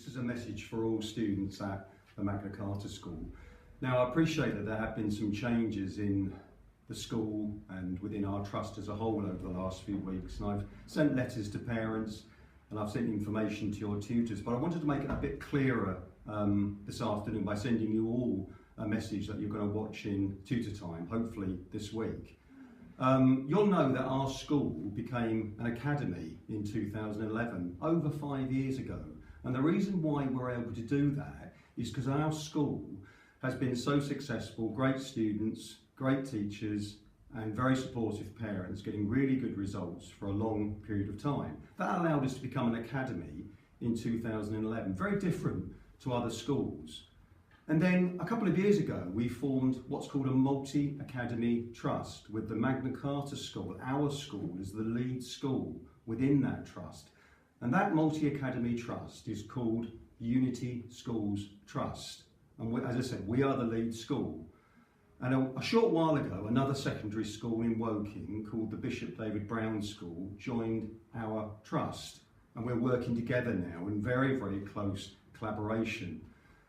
This is a message for all students at the Magna Carta School. Now, I appreciate that there have been some changes in the school and within our trust as a whole over the last few weeks, and I've sent letters to parents and I've sent information to your tutors, but I wanted to make it a bit clearer this afternoon by sending you all a message that you're going to watch in tutor time, hopefully this week. You'll know that our school became an academy in 2011, over 5 years ago. And the reason why we're able to do that is because our school has been so successful, great students, great teachers, and very supportive parents getting really good results for a long period of time. That allowed us to become an academy in 2011, very different to other schools. And then a couple of years ago, we formed what's called a multi-academy trust with the Magna Carta School, our school, as the lead school within that trust. And that multi-academy trust is called Unity Schools Trust. And as I said, we are the lead school. And a short while ago, another secondary school in Woking called the Bishop David Brown School joined our trust. And we're working together now in very, very close collaboration.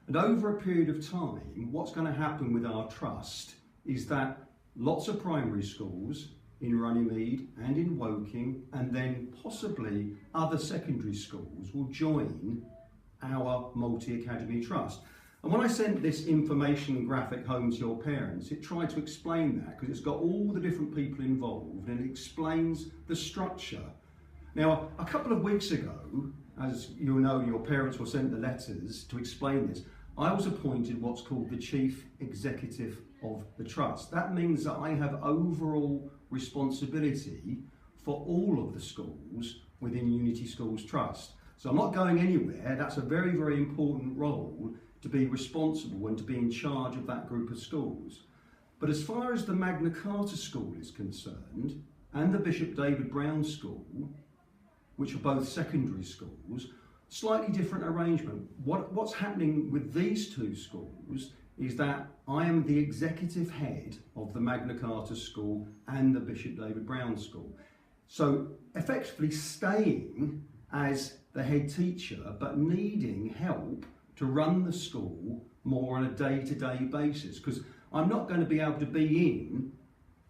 And over a period of time, what's going to happen with our trust is that lots of primary schools in Runnymede and in Woking, and then possibly other secondary schools, will join our multi-academy trust. And when I sent this information graphic home to your parents, it tried to explain that, because it's got all the different people involved and it explains the structure. Now, a couple of weeks ago, as you'll know, your parents were sent the letters to explain this, I was appointed what's called the Chief Executive of the Trust. That means that I have overall responsibility for all of the schools within Unity Schools Trust. So I'm not going anywhere. That's a very, very important role, to be responsible and to be in charge of that group of schools. But as far as the Magna Carta School is concerned, and the Bishop David Brown School, which are both secondary schools, slightly different arrangement. What's happening with these two schools is that I am the executive head of the Magna Carta School and the Bishop David Brown School. So effectively staying as the head teacher, but needing help to run the school more on a day-to-day basis, because I'm not going to be able to be in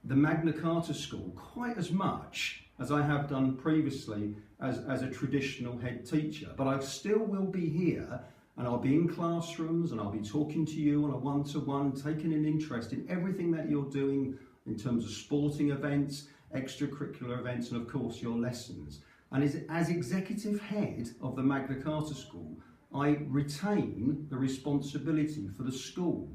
the Magna Carta School quite as much as I have done previously as a traditional head teacher. But I still will be here, and I'll be in classrooms, and I'll be talking to you on a one-to-one, taking an interest in everything that you're doing in terms of sporting events, extracurricular events, and of course your lessons. And as executive head of the Magna Carta School, I retain the responsibility for the school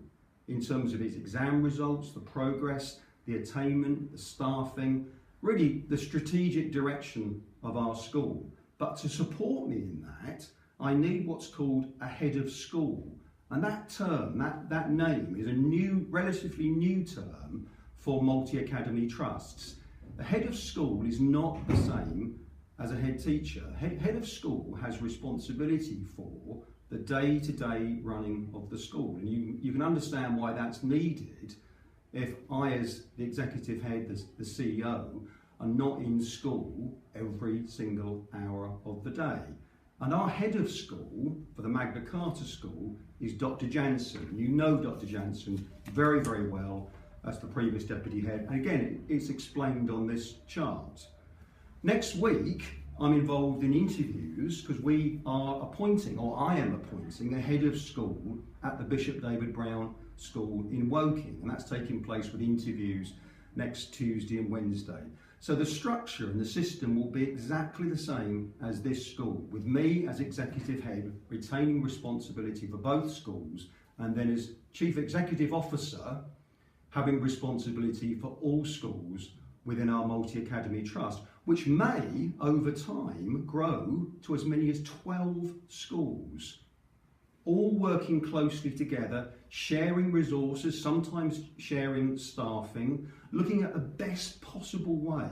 in terms of its exam results, the progress, the attainment, the staffing, really the strategic direction of our school. But to support me in that, I need what's called a head of school. And that term, that name, is a new, relatively new term for multi-academy trusts. The head of school is not the same as a head teacher. Head of school has responsibility for the day-to-day running of the school. And you can understand why that's needed if I, as the executive head, the CEO, are not in school every single hour of the day. And our head of school for the Magna Carta School is Dr. Jansen. You know Dr. Jansen very, very well as the previous deputy head. And again, it's explained on this chart. Next week, I'm involved in interviews because we are appointing, or I am appointing, a head of school at the Bishop David Brown School in Woking, and that's taking place with interviews next Tuesday and Wednesday. So the structure and the system will be exactly the same as this school, with me as executive head retaining responsibility for both schools, and then as Chief Executive Officer having responsibility for all schools within our multi-academy trust, which may over time grow to as many as 12 schools, all working closely together, sharing resources, sometimes sharing staffing, looking at the best possible way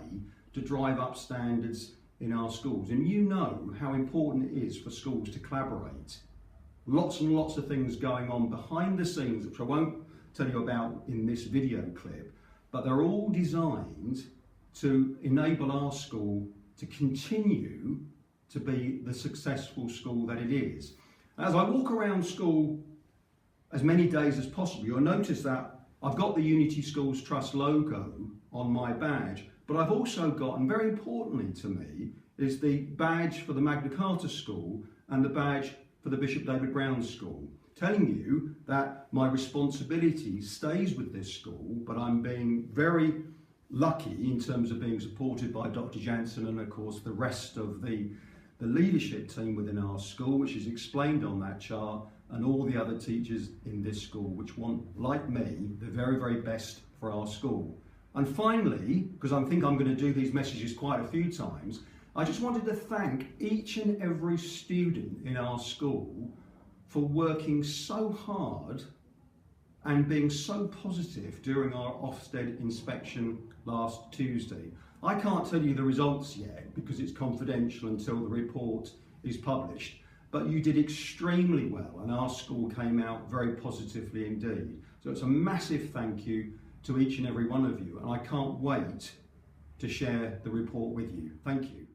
to drive up standards in our schools. And you know how important it is for schools to collaborate. Lots and lots of things going on behind the scenes, which I won't tell you about in this video clip, but they're all designed to enable our school to continue to be the successful school that it is. As I walk around school as many days as possible, you'll notice that I've got the Unity Schools Trust logo on my badge, but I've also got, and very importantly to me, is the badge for the Magna Carta School and the badge for the Bishop David Brown School, telling you that my responsibility stays with this school, but I'm being very lucky in terms of being supported by Dr. Jansen and of course the rest of the leadership team within our school, which is explained on that chart, and all the other teachers in this school which want, like me, the very, very best for our school. And finally, because I think I'm going to do these messages quite a few times, I just wanted to thank each and every student in our school for working so hard and being so positive during our Ofsted inspection last Tuesday. I can't tell you the results yet because it's confidential until the report is published, but you did extremely well and our school came out very positively indeed. So it's a massive thank you to each and every one of you, and I can't wait to share the report with you. Thank you.